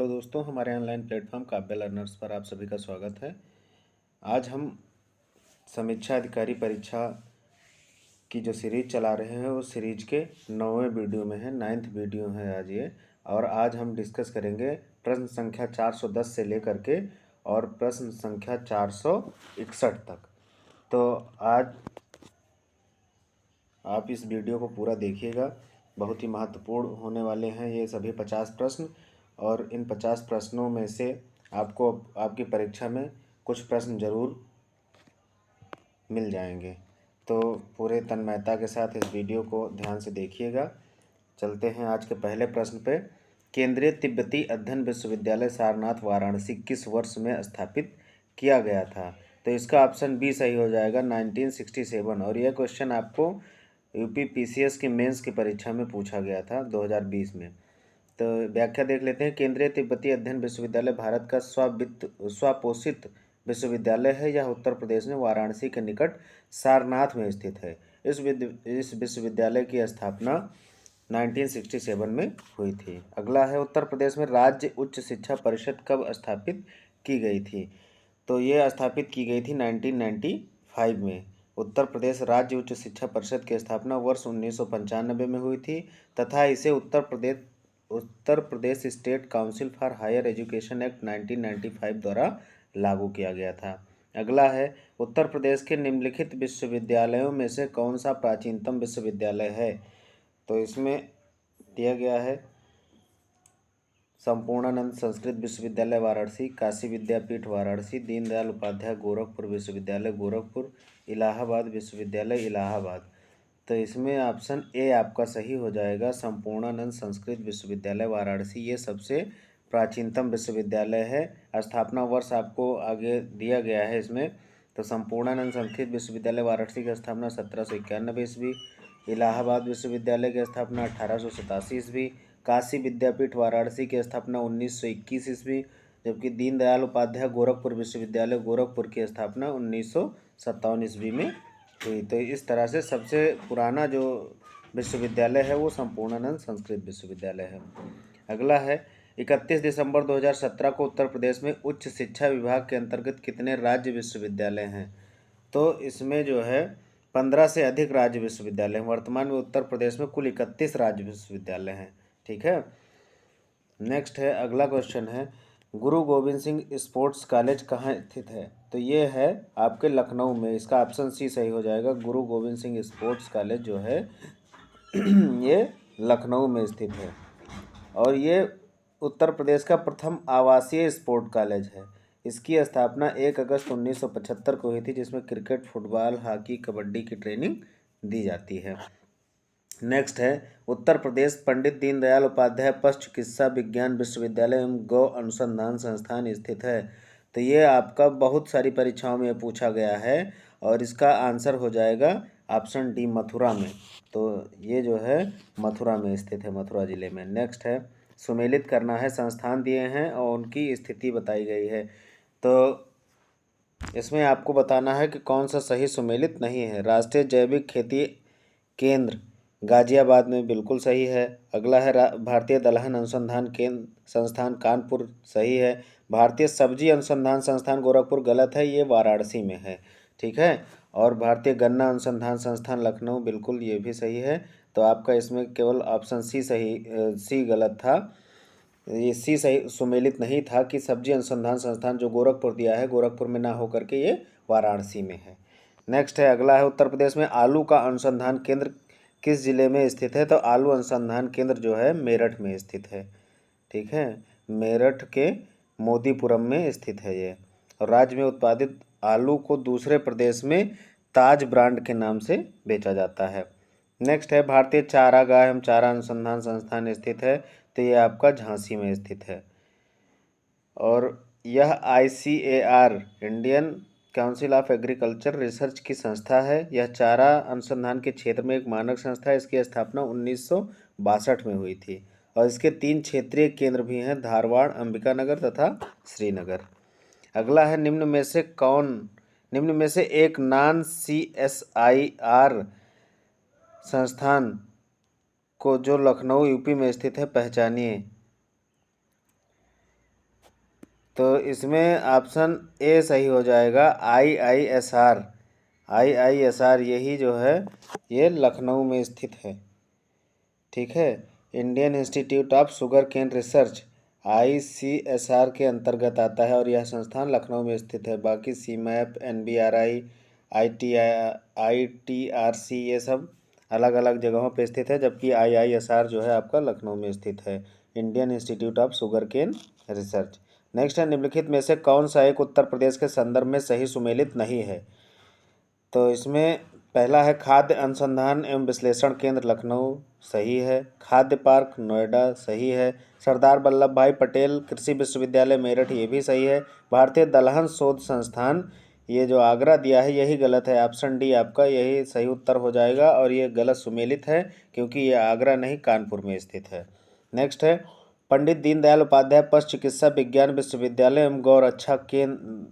Hello दोस्तों, हमारे online platform काव्य लर्नर्स पर आप सभी का स्वागत है। आज हम समीक्षा अधिकारी परीक्षा की जो सीरीज चला रहे हैं उस सीरीज के 9वें वीडियो में है, 9th वीडियो है आज ये। और आज हम डिस्कस करेंगे प्रश्न संख्या 410 से लेकर के और प्रश्न संख्या 461 तक। तो आज आप इस वीडियो को पूरा देखिएगा, बहुत ही महत्वपूर्ण होने वाले हैं ये सभी 50 प्रश्न। और इन 50 प्रश्नों में से आपको आपकी परीक्षा में कुछ प्रश्न जरूर मिल जाएंगे। तो पूरे तन्मयता के साथ इस वीडियो को ध्यान से देखिएगा। चलते हैं आज के पहले प्रश्न पे। केंद्रीय तिब्बती अध्ययन विश्वविद्यालय सारनाथ वाराणसी किस वर्ष में स्थापित किया गया था? तो इसका ऑप्शन बी सही हो जाएगा, 1967। और यह क्वेश्चन आपको यूपी पीसीएस की मेंस की परीक्षा में पूछा गया था 2020 में। तो व्याख्या देख लेते हैं। केंद्रीय तिब्बती अध्ययन विश्वविद्यालय भारत का स्वपोषित विश्वविद्यालय है। यह उत्तर प्रदेश में वाराणसी के निकट सारनाथ में स्थित है। इस विश्वविद्यालय की स्थापना 1967 में हुई थी। अगला है, उत्तर प्रदेश में राज्य उच्च शिक्षा परिषद कब स्थापित की गई थी? तो ये स्थापित की गई थी 1995 में। उत्तर प्रदेश राज्य उच्च शिक्षा परिषद की स्थापना वर्ष 1995 में हुई थी तथा इसे Uttar Pradesh state council for higher education act 1995 द्वारा लागू किया गया था। अगला है, उत्तर प्रदेश के निम्नलिखित विश्वविद्यालयों में से कौन सा प्राचीनतम विश्वविद्यालय है? तो इसमें दिया गया है संपूर्णानंद संस्कृत विश्वविद्यालय वाराणसी, काशी विद्यापीठ वाराणसी, दीनदयाल उपाध्याय गोरखपुर विश्वविद्यालय गोरखपुर, इलाहाबाद विश्वविद्यालय इलाहाबाद। तो इसमें ऑप्शन ए आपका सही हो जाएगा, संपूर्णानंद संस्कृत विश्वविद्यालय वाराणसी। ये सबसे प्राचीनतम विश्वविद्यालय है। स्थापना वर्ष आपको आगे दिया गया है इसमें। तो संपूर्णानंद संस्कृत विश्वविद्यालय वाराणसी की स्थापना 1791 ईस्वी, इलाहाबाद विश्वविद्यालय की स्थापना 1887 ईस्वी, काशी विद्यापीठ वाराणसी की स्थापना 1921 ईस्वी, जबकि दीनदयाल उपाध्याय गोरखपुर विश्वविद्यालय गोरखपुर की स्थापना 1957 ईस्वी में हुई। तो इस तरह से सबसे पुराना जो विश्वविद्यालय है वो संपूर्णानंद संस्कृत विश्वविद्यालय है। अगला है, 31 दिसंबर 2017 को उत्तर प्रदेश में उच्च शिक्षा विभाग के अंतर्गत कितने राज्य विश्वविद्यालय हैं? तो इसमें जो है 15 से अधिक राज्य विश्वविद्यालय हैं। वर्तमान में उत्तर प्रदेश में कुल 31 राज्य विश्वविद्यालय हैं। ठीक है। नेक्स्ट है, अगला क्वेश्चन है, गुरु गोविंद सिंह स्पोर्ट्स कॉलेज कहाँ स्थित है? तो ये है आपके लखनऊ में। इसका ऑप्शन सी सही हो जाएगा। गुरु गोविंद सिंह स्पोर्ट्स कॉलेज जो है ये लखनऊ में स्थित है। और ये उत्तर प्रदेश का प्रथम आवासीय स्पोर्ट कॉलेज है। इसकी स्थापना 1 अगस्त 1975 को हुई थी, जिसमें क्रिकेट, फुटबॉल, हॉकी, कबड्डी की ट्रेनिंग दी जाती है। नेक्स्ट है, उत्तर प्रदेश पंडित दीनदयाल उपाध्याय पशु चिकित्सा विज्ञान विश्वविद्यालय एवं गौ अनुसंधान संस्थान स्थित है। तो ये आपका बहुत सारी परीक्षाओं में पूछा गया है और इसका आंसर हो जाएगा ऑप्शन डी, मथुरा में। तो ये जो है मथुरा में स्थित है, मथुरा जिले में। नेक्स्ट है, सुमेलित करना है, संस्थान दिए हैं और उनकी स्थिति बताई गई है। तो इसमें आपको बताना है कि कौन सा सही सुमेलित नहीं है। राष्ट्रीय जैविक खेती केंद्र गाजियाबाद में बिल्कुल सही है। अगला है, भारतीय दलहन अनुसंधान केंद्र संस्थान कानपुर, सही है। भारतीय सब्जी अनुसंधान संस्थान गोरखपुर, गलत है, ये वाराणसी में है। ठीक है। और भारतीय गन्ना अनुसंधान संस्थान लखनऊ, बिल्कुल ये भी सही है। तो आपका इसमें केवल ऑप्शन सी गलत था। ये सी सही सुमेलित नहीं था कि सब्जी अनुसंधान संस्थान जो गोरखपुर दिया है, गोरखपुर में ना होकर के ये वाराणसी में है। नेक्स्ट है, अगला है, उत्तर प्रदेश में आलू का अनुसंधान केंद्र किस जिले में स्थित है? तो आलू अनुसंधान केंद्र जो है मेरठ में स्थित है। ठीक है, मेरठ के मोदीपुरम में स्थित है ये। और राज्य में उत्पादित आलू को दूसरे प्रदेश में ताज ब्रांड के नाम से बेचा जाता है। नेक्स्ट है, भारतीय चारागाह एवं चारा अनुसंधान संस्थान स्थित है। तो ये आपका झांसी में स्थित है। और यह ICAR Indian council of agriculture research की संस्था है। यह चारा अनुसंधान के क्षेत्र में एक मानक संस्था है। इसकी स्थापना 1962 में हुई थी और इसके 3 क्षेत्रीय केंद्र भी हैं, धारवाड़, अंबिकानगर तथा श्रीनगर। अगला है, निम्न में से एक नॉन CSIR संस्थान को जो लखनऊ यूपी में स्थित है पहचानिए। तो इसमें ऑप्शन ए सही हो जाएगा। IISR, IISR यही जो है ये लखनऊ में स्थित है। ठीक है, Indian institute of sugar cane research ICSR के अंतर्गत आता है और यह संस्थान लखनऊ में स्थित है। बाकी CMAP, NBRI, ITRC ये सब अलग अलग जगहों पे स्थित है, जबकि IISR जो है आपका लखनऊ में स्थित है, Indian institute of sugar cane research. Next है, निम्नलिखित में से कौन सा एक उत्तर प्रदेश के संदर्भ में सही सुमेलित नहीं है? तो इसमें पहला है खाद्य अनुसंधान एवं विश्लेषण केंद्र लखनऊ, सही है। खाद्य पार्क नोएडा, सही है। सरदार वल्लभ भाई पटेल कृषि विश्वविद्यालय मेरठ, ये भी सही है। भारतीय दलहन शोध संस्थान, ये जो आगरा दिया है यही गलत है। ऑप्शन डी आपका यही सही उत्तर हो जाएगा और ये गलत सुमेलित है क्योंकि ये आगरा नहीं कानपुर में स्थित है। नेक्स्ट है, पंडित दीनदयाल उपाध्याय पशु चिकित्सा विज्ञान विश्वविद्यालय एवं गौरक्षा केंद्र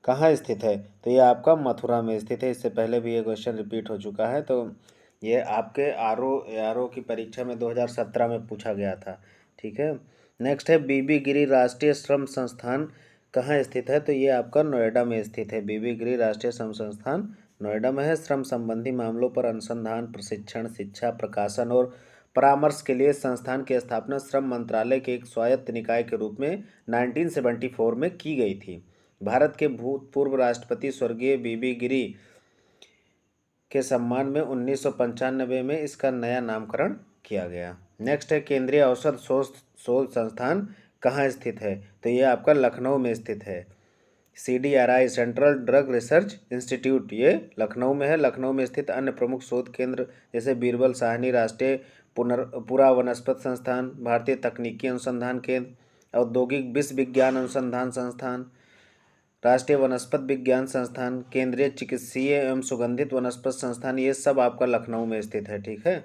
कहाँ स्थित है? तो ये आपका मथुरा में स्थित है। इससे पहले भी ये क्वेश्चन रिपीट हो चुका है, तो ये आपके आरओ की परीक्षा में 2017 में पूछा गया था। ठीक है, नेक्स्ट है, बीबी गिरी राष्ट्रीय श्रम संस्थान कहाँ स्थित है? तो ये आपका नोएडा में स्थित है। बीबी गिरी राष्ट्रीय श्रम संस्थान नोएडा में है। श्रम संबंधी मामलों पर अनुसंधान, प्रशिक्षण, शिक्षा, प्रकाशन और परामर्श के लिए संस्थान की स्थापना श्रम मंत्रालय के एक स्वायत्त निकाय के रूप में 1974 में की गई थी। भारत के भूतपूर्व राष्ट्रपति स्वर्गीय बीबी गिरी के सम्मान में 1995 में इसका नया नामकरण किया गया। नेक्स्ट है, केंद्रीय औषध शोध संस्थान कहाँ स्थित है? तो ये आपका लखनऊ में स्थित है। CDRI central drug research institute ये लखनऊ में है। लखनऊ में स्थित अन्य प्रमुख शोध केंद्र जैसे बीरबल साहनी राष्ट्रीय पुरा वनस्पति संस्थान, भारतीय तकनीकी अनुसंधान केंद्र, औद्योगिक विश्व विज्ञान अनुसंधान संस्थान, राष्ट्रीय वनस्पति विज्ञान संस्थान, केंद्रीय चिकित्सीय एवं सुगंधित वनस्पति संस्थान, ये सब आपका लखनऊ में स्थित है। ठीक है,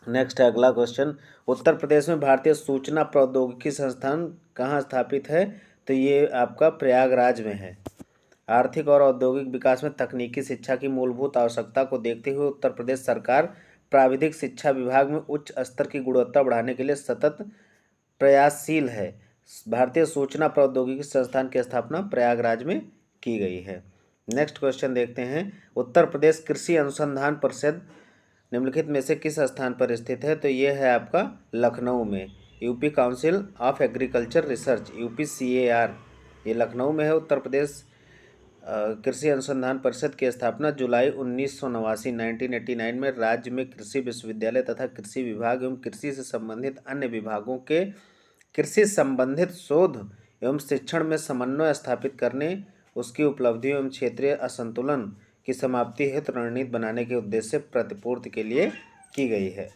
नेक्स्ट है अगला क्वेश्चन, उत्तर प्रदेश में भारतीय सूचना प्रौद्योगिकी संस्थान कहाँ स्थापित है? तो ये आपका प्रयागराज में है। आर्थिक और औद्योगिक विकास में तकनीकी शिक्षा की मूलभूत आवश्यकता को देखते हुए उत्तर प्रदेश सरकार प्राविधिक शिक्षा विभाग में उच्च स्तर की गुणवत्ता बढ़ाने के लिए सतत प्रयासशील है। भारतीय सूचना प्रौद्योगिकी संस्थान की स्थापना प्रयागराज में की गई है। नेक्स्ट क्वेश्चन देखते हैं, उत्तर प्रदेश कृषि अनुसंधान परिषद निम्नलिखित में से किस स्थान पर स्थित है? तो ये है आपका लखनऊ में। UP council of agriculture research UPCAR ये लखनऊ में है। उत्तर प्रदेश कृषि अनुसंधान परिषद की स्थापना जुलाई 1989 में राज्य में कृषि विश्वविद्यालय तथा कृषि विभाग एवं कृषि से संबंधित अन्य विभागों के कृषि संबंधित शोध एवं शिक्षण में समन्वय स्थापित करने, उसकी उपलब्धियों एवं क्षेत्रीय असंतुलन की समाप्ति हेतु रणनीति बनाने के उद्देश्य से प्रतिपूर्ति के लिए की गई है।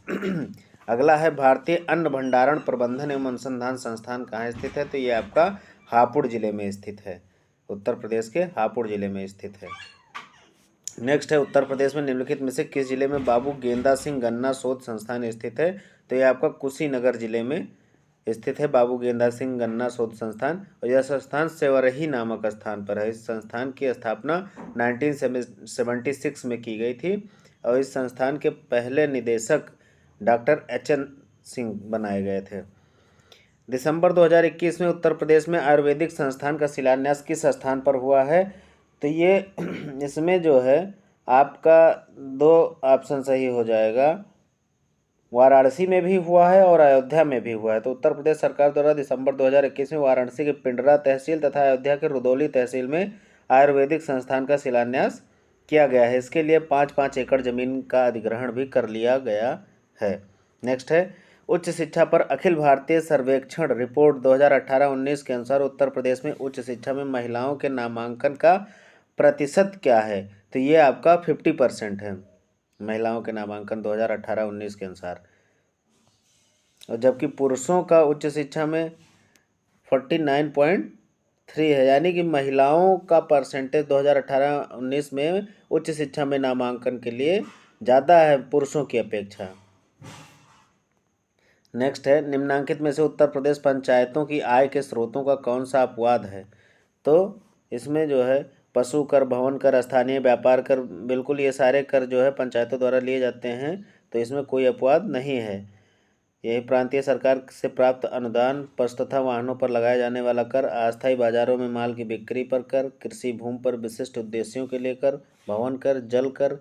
अगला है, भारतीय अन्न भंडारण प्रबंधन एवं अनुसंधान संस्थान कहाँ स्थित है? तो ये आपका हापुड़ जिले में स्थित है। उत्तर प्रदेश के हापुड़ जिले में स्थित है। नेक्स्ट है, उत्तर प्रदेश में निम्नलिखित में से किस जिले में बाबू गेंदा सिंह गन्ना शोध संस्थान स्थित है? तो ये आपका कुशीनगर जिले में स्थित है बाबू गेंदा सिंह गन्ना शोध संस्थान, और यह संस्थान सेवरही नामक स्थान पर है। इस संस्थान की स्थापना 1976 में की गई थी और इस संस्थान के पहले निदेशक डॉक्टर HN सिंह बनाए गए थे। दिसंबर 2021 में उत्तर प्रदेश में आयुर्वेदिक संस्थान का शिलान्यास किस स्थान पर हुआ है? तो ये इसमें जो है आपका 2 ऑप्शन सही हो जाएगा, वाराणसी में भी हुआ है और अयोध्या में भी हुआ है। तो उत्तर प्रदेश सरकार द्वारा दिसंबर 2021 में वाराणसी के पिंडरा तहसील तथा अयोध्या के रुदौली तहसील में आयुर्वेदिक संस्थान का शिलान्यास किया गया है। इसके लिए 5-5 एकड़ जमीन का अधिग्रहण भी कर लिया गया है। नेक्स्ट है, उच्च शिक्षा पर अखिल भारतीय सर्वेक्षण रिपोर्ट 2018-19 के अनुसार उत्तर प्रदेश में उच्च शिक्षा में महिलाओं के नामांकन का प्रतिशत क्या है? तो ये आपका 50% है महिलाओं के नामांकन 2018-19 के अनुसार, और जबकि पुरुषों का उच्च शिक्षा में 49.3 है। यानी कि महिलाओं का परसेंटेज 2018-19 में उच्च शिक्षा में नामांकन के लिए ज़्यादा है पुरुषों की अपेक्षा। नेक्स्ट है, निम्नांकित में से उत्तर प्रदेश पंचायतों की आय के स्रोतों का कौन सा अपवाद है? तो इसमें जो है पशु कर, भवन कर, स्थानीय व्यापार कर, बिल्कुल ये सारे कर जो है पंचायतों द्वारा लिए जाते हैं, तो इसमें कोई अपवाद नहीं है। यही प्रांतीय सरकार से प्राप्त अनुदान, पशु तथा वाहनों पर लगाए जाने वाला कर, अस्थायी बाजारों में माल की बिक्री पर कर, कृषि भूमि पर विशिष्ट उद्देश्यों के लिए कर, भवन कर, जल कर,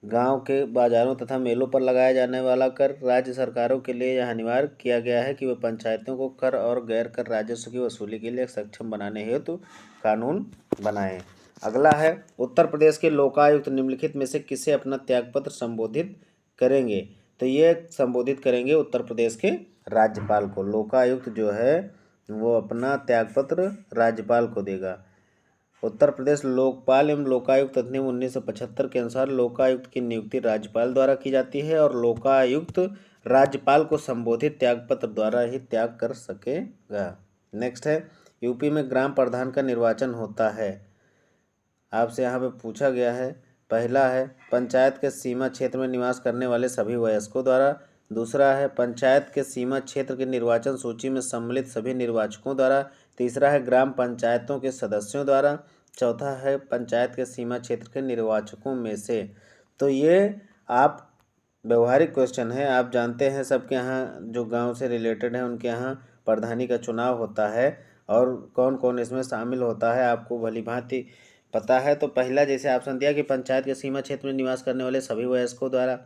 गांव के बाजारों तथा मेलों पर लगाया जाने वाला कर। राज्य सरकारों के लिए यह अनिवार्य किया गया है कि वे पंचायतों को कर और गैर कर राजस्व की वसूली के लिए सक्षम बनाने हेतु कानून बनाएं। अगला है, उत्तर प्रदेश के लोकायुक्त निम्नलिखित में से किसे अपना त्यागपत्र संबोधित करेंगे? तो ये संबोधित करेंगे उत्तर प्रदेश के राज्यपाल को। लोकायुक्त जो है वो अपना त्यागपत्र राज्यपाल को देगा। उत्तर प्रदेश लोकपाल एवं लोकायुक्त अधिनियम 1975 के अनुसार लोकायुक्त की नियुक्ति राज्यपाल द्वारा की जाती है और लोकायुक्त राज्यपाल को संबोधित त्यागपत्र द्वारा ही त्याग कर सकेगा। नेक्स्ट है, यूपी में ग्राम प्रधान का निर्वाचन होता है। आपसे यहाँ पे पूछा गया है, पहला है पंचायत के सीमा क्षेत्र में निवास करने वाले सभी वयस्कों द्वारा। दूसरा है पंचायत के सीमा क्षेत्र की निर्वाचन सूची में सम्मिलित सभी निर्वाचकों द्वारा। तीसरा है ग्राम पंचायतों के सदस्यों द्वारा। चौथा है पंचायत के सीमा क्षेत्र के निर्वाचकों में से। तो ये आप व्यवहारिक क्वेश्चन है। आप जानते हैं सबके यहाँ जो गांव से रिलेटेड है उनके यहाँ प्रधानी का चुनाव होता है और कौन कौन इसमें शामिल होता है आपको भली भांति पता है। तो पहला जैसे ऑप्शन दिया कि पंचायत के सीमा क्षेत्र में निवास करने वाले सभी वयस्कों द्वारा।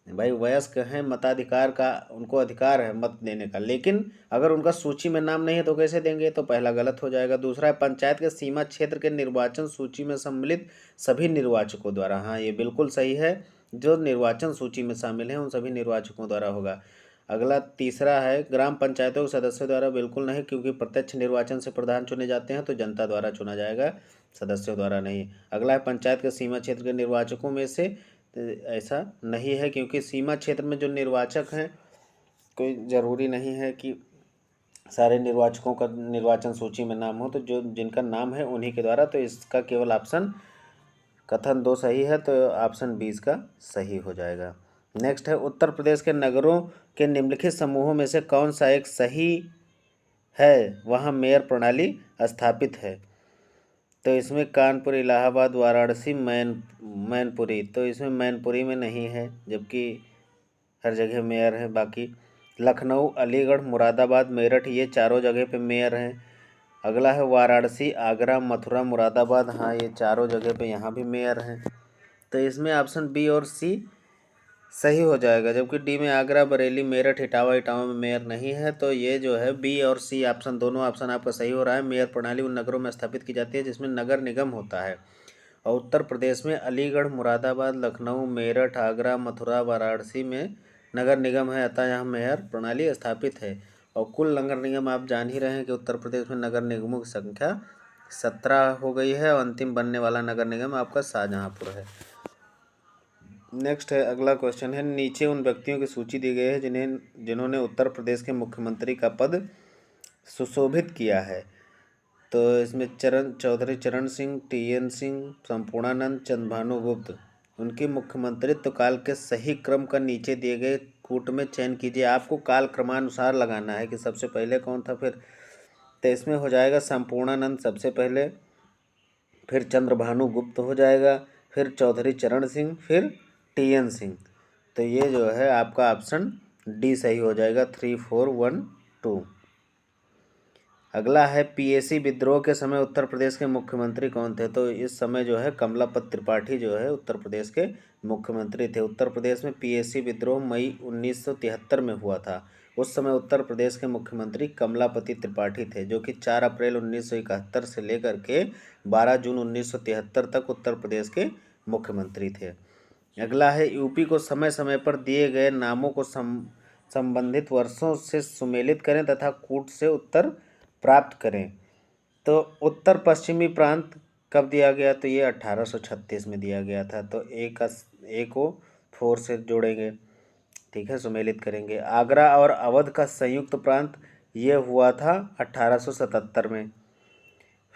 भाई वयस्क हैं, मताधिकार का उनको अधिकार है मत देने का, लेकिन अगर उनका सूची में नाम नहीं है तो कैसे देंगे? तो पहला गलत हो जाएगा। दूसरा है पंचायत के सीमा क्षेत्र के निर्वाचन सूची में सम्मिलित सभी निर्वाचकों द्वारा। हाँ, ये बिल्कुल सही है, जो निर्वाचन सूची में शामिल हैं उन सभी निर्वाचकों द्वारा होगा। अगला तीसरा है ग्राम पंचायतों के सदस्यों द्वारा। बिल्कुल नहीं, क्योंकि प्रत्यक्ष निर्वाचन से प्रधान चुने जाते हैं तो जनता द्वारा चुना जाएगा, सदस्यों द्वारा नहीं। अगला है पंचायत के सीमा क्षेत्र के निर्वाचकों में से। ऐसा नहीं है, क्योंकि सीमा क्षेत्र में जो निर्वाचक हैं कोई ज़रूरी नहीं है कि सारे निर्वाचकों का निर्वाचन सूची में नाम हो, तो जो जिनका नाम है उन्हीं के द्वारा। तो इसका केवल ऑप्शन कथन 2 सही है, तो ऑप्शन 20 का सही हो जाएगा। नेक्स्ट है, उत्तर प्रदेश के नगरों के निम्नलिखित समूहों में से कौन सा एक सही है वहाँ मेयर प्रणाली स्थापित है? तो इसमें कानपुर, इलाहाबाद, वाराणसी, मैनपुरी। तो इसमें मैनपुरी में नहीं है, जबकि हर जगह मेयर है। बाकी लखनऊ, अलीगढ़, मुरादाबाद, मेरठ, ये चारों जगह पे मेयर हैं। अगला है वाराणसी, आगरा, मथुरा, मुरादाबाद। हाँ, ये चारों जगह पे यहाँ भी मेयर हैं। तो इसमें ऑप्शन बी और सी सही हो जाएगा, जबकि डी में आगरा, बरेली, मेरठ, इटावा में मेयर नहीं है। तो ये जो है बी और सी ऑप्शन, दोनों ऑप्शन आपका सही हो रहा है। मेयर प्रणाली उन नगरों में स्थापित की जाती है जिसमें नगर निगम होता है, और उत्तर प्रदेश में अलीगढ़, मुरादाबाद, लखनऊ, मेरठ, आगरा, मथुरा, वाराणसी में नगर निगम है, अतः यहाँ मेयर प्रणाली स्थापित है। और कुल नगर निगम आप जान ही रहे हैं कि उत्तर प्रदेश में नगर निगमों की संख्या 17 हो गई है, और अंतिम बनने वाला नगर निगम आपका शाहजहाँपुर है। नेक्स्ट है, अगला क्वेश्चन है, नीचे उन व्यक्तियों की सूची दी गई है जिन्होंने उत्तर प्रदेश के मुख्यमंत्री का पद सुशोभित किया है। तो इसमें चौधरी चरण सिंह, टी.एन. सिंह, संपूर्णानंद, चंद्रभानु गुप्त। उनकी मुख्यमंत्रित्व काल के सही क्रम का नीचे दिए गए कूट में चयन कीजिए। आपको काल क्रमानुसार लगाना है कि सबसे पहले कौन था। फिर तो इसमें हो जाएगा संपूर्णानंद सबसे पहले, फिर चंद्रभानु गुप्त हो जाएगा, फिर चौधरी चरण सिंह, फिर टी.एन. सिंह। तो ये जो है आपका ऑप्शन डी सही हो जाएगा, 3, 4, 1, 2। अगला है, पीएसी विद्रोह के समय उत्तर प्रदेश के मुख्यमंत्री कौन थे? तो इस समय जो है कमलापत त्रिपाठी जो है उत्तर प्रदेश के मुख्यमंत्री थे। उत्तर प्रदेश में पीएसी विद्रोह मई 1973 में हुआ था। उस समय उत्तर प्रदेश के मुख्यमंत्री कमलापति त्रिपाठी थे, जो कि 4 अप्रैल 1971 से लेकर के 12 जून 1973 तक उत्तर प्रदेश के मुख्यमंत्री थे। अगला है, यूपी को समय समय पर दिए गए नामों को संबंधित वर्षों से सुमेलित करें तथा कूट से उत्तर प्राप्त करें। तो उत्तर पश्चिमी प्रांत कब दिया गया? तो ये 1836 में दिया गया था। तो ए को 4 से जोड़ेंगे, ठीक है, सुमेलित करेंगे। आगरा और अवध का संयुक्त प्रांत ये हुआ था 1877 में।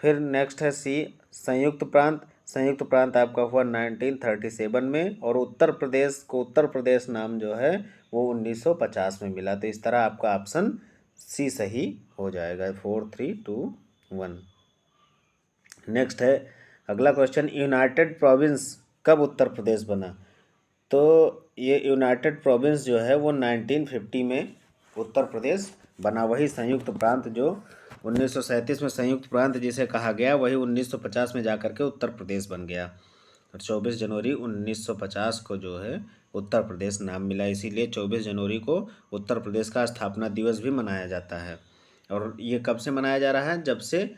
फिर नेक्स्ट है सी, संयुक्त प्रांत आपका हुआ 1937 में, और उत्तर प्रदेश को उत्तर प्रदेश नाम जो है वो 1950 में मिला। तो इस तरह आपका ऑप्शन सी सही हो जाएगा, 4, 3, 2, 1। नेक्स्ट है अगला क्वेश्चन, यूनाइटेड प्रोविंस कब उत्तर प्रदेश बना? तो ये यूनाइटेड प्रोविंस जो है वो 1950 में उत्तर प्रदेश बना। वही संयुक्त प्रांत जो 1937 में संयुक्त प्रांत जिसे कहा गया, वही 1950 में जाकर के उत्तर प्रदेश बन गया। और 24 जनवरी 1950 को जो है उत्तर प्रदेश नाम मिला, इसीलिए 24 जनवरी को उत्तर प्रदेश का स्थापना दिवस भी मनाया जाता है। और ये कब से मनाया जा रहा है? जब से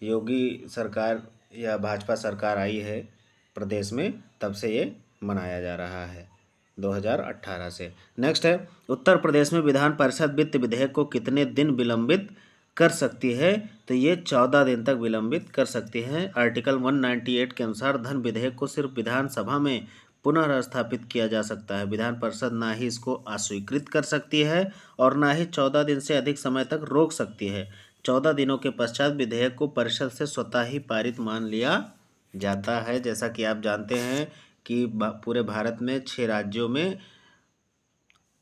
योगी सरकार या भाजपा सरकार आई है प्रदेश में, तब से ये मनाया जा रहा है 2018 से। नेक्स्ट है, उत्तर प्रदेश में विधान परिषद वित्त विधेयक को कितने दिन विलंबित कर सकती है? तो ये 14 दिन तक विलंबित कर सकती है। आर्टिकल 198 के अनुसार धन विधेयक को सिर्फ विधानसभा में पुनः स्थापित किया जा सकता है। विधान परिषद ना ही इसको अस्वीकृत कर सकती है और ना ही 14 दिन से अधिक समय तक रोक सकती है। 14 दिनों के पश्चात विधेयक को परिषद से स्वतः ही पारित मान लिया जाता है। जैसा कि आप जानते हैं कि पूरे भारत में 6 राज्यों में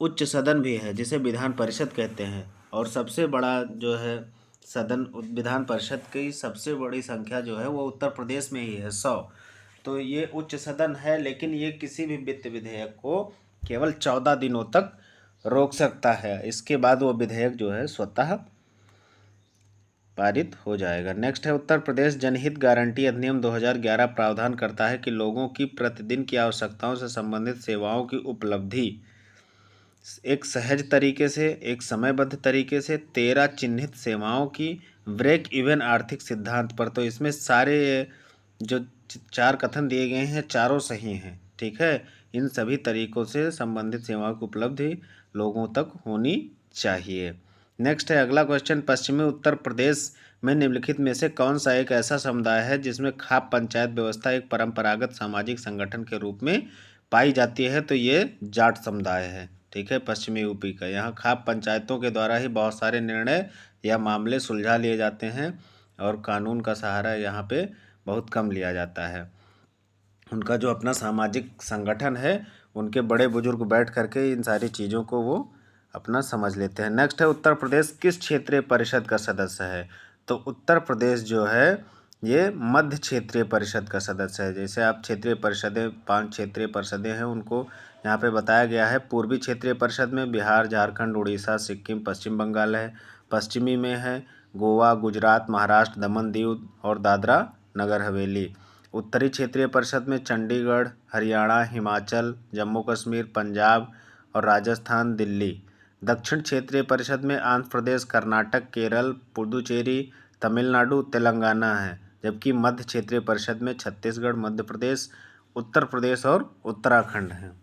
उच्च सदन भी है जिसे विधान परिषद कहते हैं, और सबसे बड़ा जो है सदन विधान परिषद की सबसे बड़ी संख्या जो है वो उत्तर प्रदेश में ही है, 100। तो ये उच्च सदन है, लेकिन ये किसी भी वित्त विधेयक को केवल 14 दिनों तक रोक सकता है। इसके बाद वो विधेयक जो है स्वतः पारित हो जाएगा। नेक्स्ट है, उत्तर प्रदेश जनहित गारंटी अधिनियम 2011 प्रावधान करता है कि लोगों की प्रतिदिन की आवश्यकताओं से संबंधित सेवाओं की उपलब्धि एक सहज तरीके से, एक समयबद्ध तरीके से 13 चिन्हित सेवाओं की ब्रेक इवन आर्थिक सिद्धांत पर। तो इसमें सारे जो 4 कथन दिए गए हैं चारों सही हैं, ठीक है। इन सभी तरीकों से संबंधित सेवाओं की उपलब्धि लोगों तक होनी चाहिए। नेक्स्ट है अगला क्वेश्चन, पश्चिमी उत्तर प्रदेश में निम्नलिखित में से कौन सा एक ऐसा समुदाय है जिसमें खाप पंचायत व्यवस्था एक परंपरागत सामाजिक संगठन के रूप में पाई जाती है? तो ये जाट समुदाय है, ठीक है, पश्चिमी यूपी का। यहाँ खाप पंचायतों के द्वारा ही बहुत सारे निर्णय या मामले सुलझा लिए जाते हैं और कानून का सहारा यहाँ पे बहुत कम लिया जाता है। उनका जो अपना सामाजिक संगठन है, उनके बड़े बुजुर्ग बैठ करके इन सारी चीज़ों को वो अपना समझ लेते हैं। नेक्स्ट है, उत्तर प्रदेश किस क्षेत्रीय परिषद का सदस्य है? तो उत्तर प्रदेश जो है ये मध्य क्षेत्रीय परिषद का सदस्य है। जैसे आप क्षेत्रीय परिषदें, 5 क्षेत्रीय परिषदें हैं, उनको यहाँ पे बताया गया है। पूर्वी क्षेत्रीय परिषद में बिहार, झारखंड, उड़ीसा, सिक्किम, पश्चिम बंगाल है। पश्चिमी में है गोवा, गुजरात, महाराष्ट्र, दमन दीव और दादरा नगर हवेली। उत्तरी क्षेत्रीय परिषद में चंडीगढ़, हरियाणा, हिमाचल, जम्मू कश्मीर, पंजाब और राजस्थान, दिल्ली। दक्षिण क्षेत्रीय परिषद में आंध्र प्रदेश, कर्नाटक, केरल, पुडुचेरी, तमिलनाडु, तेलंगाना है। जबकि मध्य क्षेत्रीय परिषद में छत्तीसगढ़, मध्य प्रदेश, उत्तर प्रदेश और उत्तराखंड है।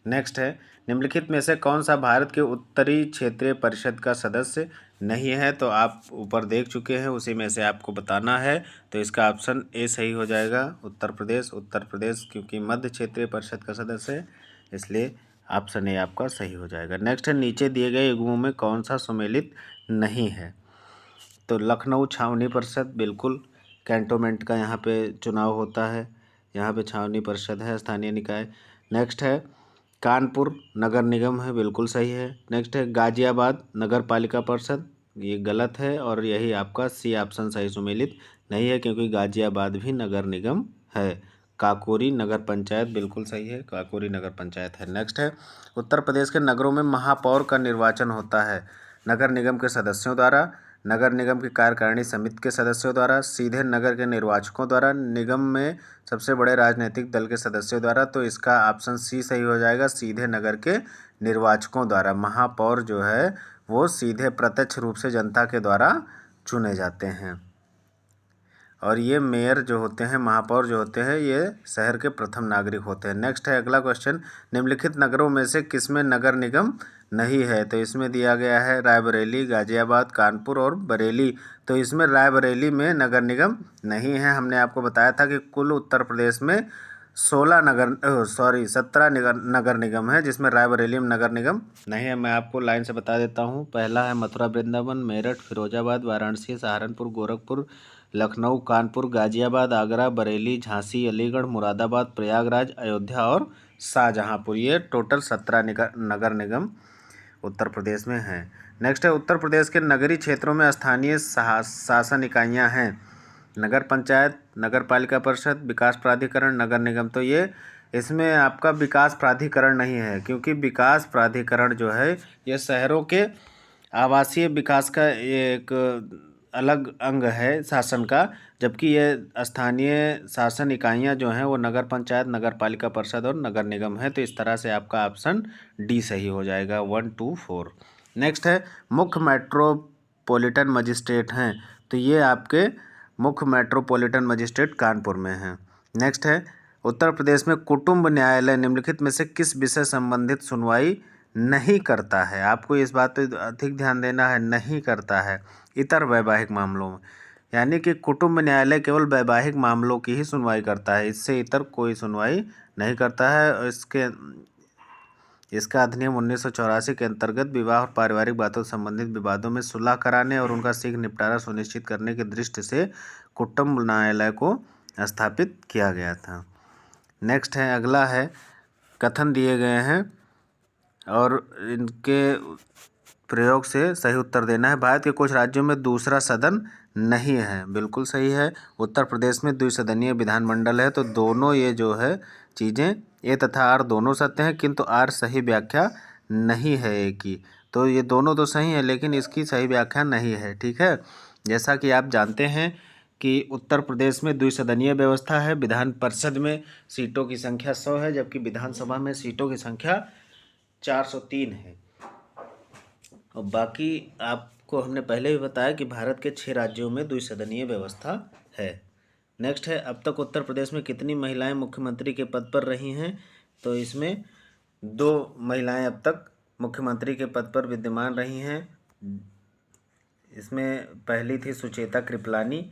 नेक्स्ट है, निम्नलिखित में से कौन सा भारत के उत्तरी क्षेत्रीय परिषद का सदस्य नहीं है? तो आप ऊपर देख चुके हैं, उसी में से आपको बताना है। तो इसका ऑप्शन ए सही हो जाएगा, उत्तर प्रदेश। उत्तर प्रदेश क्योंकि मध्य क्षेत्रीय परिषद का सदस्य है, इसलिए ऑप्शन ए आपका सही हो जाएगा। नेक्स्ट है, नीचे दिए गए युग्मों में कौन सा सम्मिलित नहीं है? तो लखनऊ छावनी परिषद, बिल्कुल कैंटोनमेंट का यहाँ पे चुनाव होता है, यहाँ पे छावनी परिषद है, स्थानीय निकाय। नेक्स्ट है, कानपुर नगर निगम है, बिल्कुल सही है। नेक्स्ट है, गाजियाबाद नगर पालिका परिषद, ये गलत है और यही आपका सी ऑप्शन सही सम्मिलित नहीं है, क्योंकि गाजियाबाद भी नगर निगम है। काकोरी नगर पंचायत बिल्कुल सही है, काकोरी नगर पंचायत है। नेक्स्ट है, उत्तर प्रदेश के नगरों में महापौर का निर्वाचन होता है नगर निगम के सदस्यों द्वारा, नगर निगम की कार्यकारिणी समिति के सदस्यों द्वारा, सीधे नगर के निर्वाचकों द्वारा, निगम में सबसे बड़े राजनीतिक दल के सदस्यों द्वारा। तो इसका ऑप्शन सी सही हो जाएगा, सीधे नगर के निर्वाचकों द्वारा। महापौर जो है वो सीधे प्रत्यक्ष रूप से जनता के द्वारा चुने जाते हैं, और ये मेयर जो होते हैं, महापौर जो होते हैं, ये शहर के प्रथम नागरिक होते हैं। नेक्स्ट है अगला क्वेश्चन, निम्नलिखित नगरों में से किसमें नगर निगम नहीं है? तो इसमें दिया गया है रायबरेली, गाजियाबाद, कानपुर और बरेली। तो इसमें रायबरेली में नगर निगम नहीं है। हमने आपको बताया था कि कुल उत्तर प्रदेश में 17 नगर निगम है, जिसमें रायबरेली में नगर निगम नहीं है। मैं आपको लाइन से बता देता हूँ। पहला है मथुरा वृंदावन, मेरठ, फिरोजाबाद, वाराणसी, सहारनपुर, गोरखपुर, लखनऊ, कानपुर, गाजियाबाद, आगरा, बरेली, झांसी, अलीगढ़, मुरादाबाद, प्रयागराज, अयोध्या और शाहजहाँपुर। ये टोटल 17 नगर निगम उत्तर प्रदेश में हैं। नेक्स्ट है, उत्तर प्रदेश के नगरीय क्षेत्रों में स्थानीय शासन इकाइयाँ हैं नगर पंचायत, नगर पालिका परिषद, विकास प्राधिकरण, नगर निगम। तो ये इसमें आपका विकास प्राधिकरण नहीं है, क्योंकि विकास प्राधिकरण जो है ये शहरों के आवासीय विकास का एक अलग अंग है शासन का, जबकि ये स्थानीय शासन इकाइयाँ जो हैं वो नगर पंचायत, नगर पालिका परिषद और नगर निगम है। तो इस तरह से आपका ऑप्शन डी सही हो जाएगा, 1, 2, 4। नेक्स्ट है मुख्य मेट्रोपॉलिटन मजिस्ट्रेट हैं, तो ये आपके मुख्य मेट्रोपॉलिटन मजिस्ट्रेट कानपुर में हैं। नेक्स्ट है उत्तर प्रदेश में कुटुंब न्यायालय निम्नलिखित में से किस विषय संबंधित सुनवाई नहीं करता है। आपको इस बात पे अधिक ध्यान देना है, नहीं करता है इतर वैवाहिक मामलों में, यानी कि कुटुंब न्यायालय केवल वैवाहिक मामलों की ही सुनवाई करता है, इससे इतर कोई सुनवाई नहीं करता है। और इसका अधिनियम 1984 के अंतर्गत विवाह और पारिवारिक बातों से संबंधित विवादों में सुलह कराने और उनका शीघ्र निपटारा सुनिश्चित करने की दृष्टि से कुटुंब न्यायालय को स्थापित किया गया था। नेक्स्ट है, अगला है कथन दिए गए हैं और इनके प्रयोग से सही उत्तर देना है। भारत के कुछ राज्यों में दूसरा सदन नहीं है, बिल्कुल सही है। उत्तर प्रदेश में द्विसदनीय विधानमंडल है, तो दोनों ये जो है चीज़ें ए तथा आर दोनों सत्य हैं, किंतु आर सही व्याख्या नहीं है ए की। तो ये दोनों तो सही है लेकिन इसकी सही व्याख्या नहीं है, ठीक है। जैसा कि आप जानते हैं कि उत्तर प्रदेश में द्विसदनीय व्यवस्था है, विधान परिषद में सीटों की संख्या 100 है, जबकि विधानसभा में सीटों की संख्या 403 है। और बाकी आपको हमने पहले भी बताया कि भारत के 6 राज्यों में द्विसदनीय व्यवस्था है। नेक्स्ट है, अब तक उत्तर प्रदेश में कितनी महिलाएं मुख्यमंत्री के पद पर रही हैं, तो इसमें 2 महिलाएं अब तक मुख्यमंत्री के पद पर विद्यमान रही हैं। इसमें पहली थी सुचेता कृपलानी,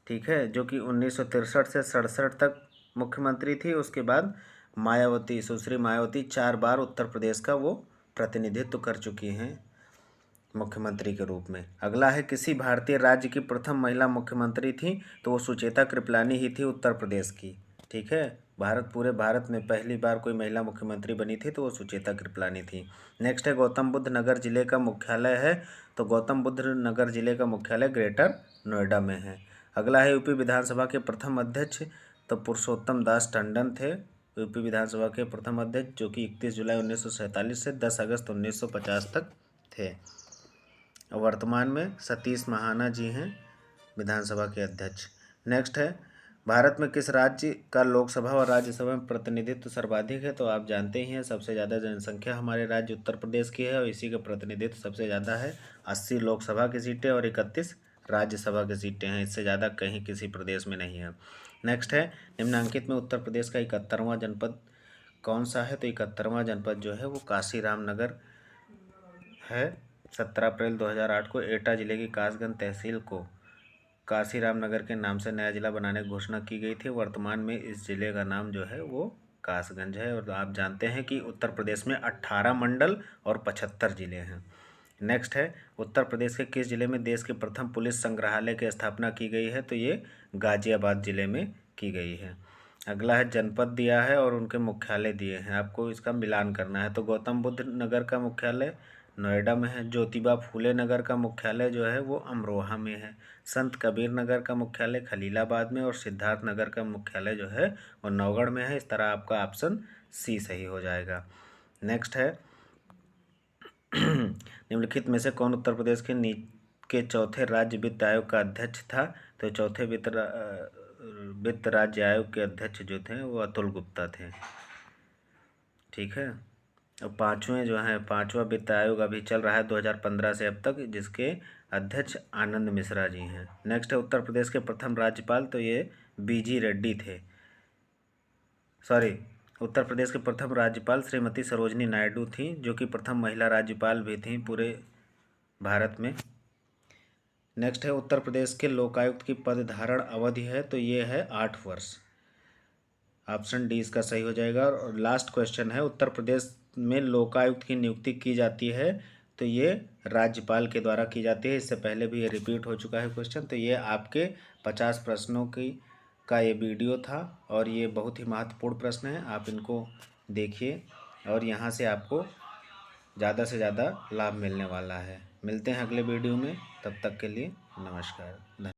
ठीक है, जो कि 1963 से 67 तक मुख्यमंत्री थी। उसके बाद मायावती, सुश्री मायावती 4 बार उत्तर प्रदेश का वो प्रतिनिधित्व कर चुकी हैं मुख्यमंत्री के रूप में। अगला है, किसी भारतीय राज्य की प्रथम महिला मुख्यमंत्री थी, तो वो सुचेता कृपलानी ही थी उत्तर प्रदेश की, ठीक है। पूरे भारत में पहली बार कोई महिला मुख्यमंत्री बनी थी तो वो सुचेता कृपलानी थी। नेक्स्ट है, गौतम बुद्ध नगर जिले का मुख्यालय है, तो गौतम बुद्ध नगर जिले का मुख्यालय ग्रेटर नोएडा में है। अगला है, यूपी विधानसभा के प्रथम अध्यक्ष, तो पुरुषोत्तम दास टंडन थे यूपी विधानसभा के प्रथम अध्यक्ष, जो कि 31 जुलाई 1947 से 10 अगस्त 1950 तक थे। वर्तमान में सतीश महाना जी हैं विधानसभा के अध्यक्ष। नेक्स्ट है, भारत में किस राज्य का लोकसभा और राज्यसभा में प्रतिनिधित्व सर्वाधिक है, तो आप जानते ही हैं सबसे ज़्यादा जनसंख्या हमारे राज्य उत्तर प्रदेश की है और इसी का प्रतिनिधित्व सबसे ज़्यादा है। 80 लोकसभा की सीटें और 31 राज्यसभा की सीटें हैं, इससे ज़्यादा कहीं किसी प्रदेश में नहीं है। नेक्स्ट है, निम्नलिखित में उत्तर प्रदेश का 71वां जनपद कौन सा है, तो 71वां जनपद जो है वो काशीराम नगर है। 17 अप्रैल 2008 को एटा जिले की कासगंज तहसील को काशीराम नगर के नाम से नया जिला बनाने की घोषणा की गई थी। वर्तमान में इस जिले का नाम जो है वो कासगंज है। और आप जानते हैं कि उत्तर प्रदेश में 18 मंडल और 75 जिले हैं। नेक्स्ट है, उत्तर प्रदेश के किस जिले में देश के प्रथम पुलिस संग्रहालय की स्थापना की गई है, तो ये गाजियाबाद जिले में की गई है। अगला है, जनपद दिया है और उनके मुख्यालय दिए हैं, आपको इसका मिलान करना है। तो गौतम बुद्ध नगर का मुख्यालय नोएडा में है, ज्योतिबा फूले नगर का मुख्यालय जो है वो अमरोहा में है, संत कबीर नगर का मुख्यालय खलीलाबाद में और सिद्धार्थ नगर का मुख्यालय जो है वो नौगढ़ में है। इस तरह आपका ऑप्शन सी सही हो जाएगा। नेक्स्ट है, निम्नलिखित में से कौन उत्तर प्रदेश के चौथे राज्य वित्त आयोग का अध्यक्ष था, तो चौथे वित्त राज्य आयोग के अध्यक्ष जो थे वो अतुल गुप्ता थे, ठीक है। और पांचवा वित्त आयोग अभी चल रहा है 2015 से अब तक, जिसके अध्यक्ष आनंद मिश्रा जी हैं। नेक्स्ट है, उत्तर प्रदेश के प्रथम राज्यपाल, तो ये बीजी रेड्डी थे। उत्तर प्रदेश के प्रथम राज्यपाल श्रीमती सरोजनी नायडू थी, जो कि प्रथम महिला राज्यपाल भी थी पूरे भारत में। नेक्स्ट है, उत्तर प्रदेश के लोकायुक्त की पद धारण अवधि है, तो ये है 8 वर्ष। ऑप्शन डी इसका सही हो जाएगा। और लास्ट क्वेश्चन है, उत्तर प्रदेश में लोकायुक्त की नियुक्ति की जाती है, तो ये राज्यपाल के द्वारा की जाती है। इससे पहले भी ये रिपीट हो चुका है क्वेश्चन। तो ये आपके 50 प्रश्नों का ये वीडियो था और ये बहुत ही महत्वपूर्ण प्रश्न है, आप इनको देखिए और यहाँ से आपको ज़्यादा से ज़्यादा लाभ मिलने वाला है। मिलते हैं अगले वीडियो में, तब तक के लिए नमस्कार।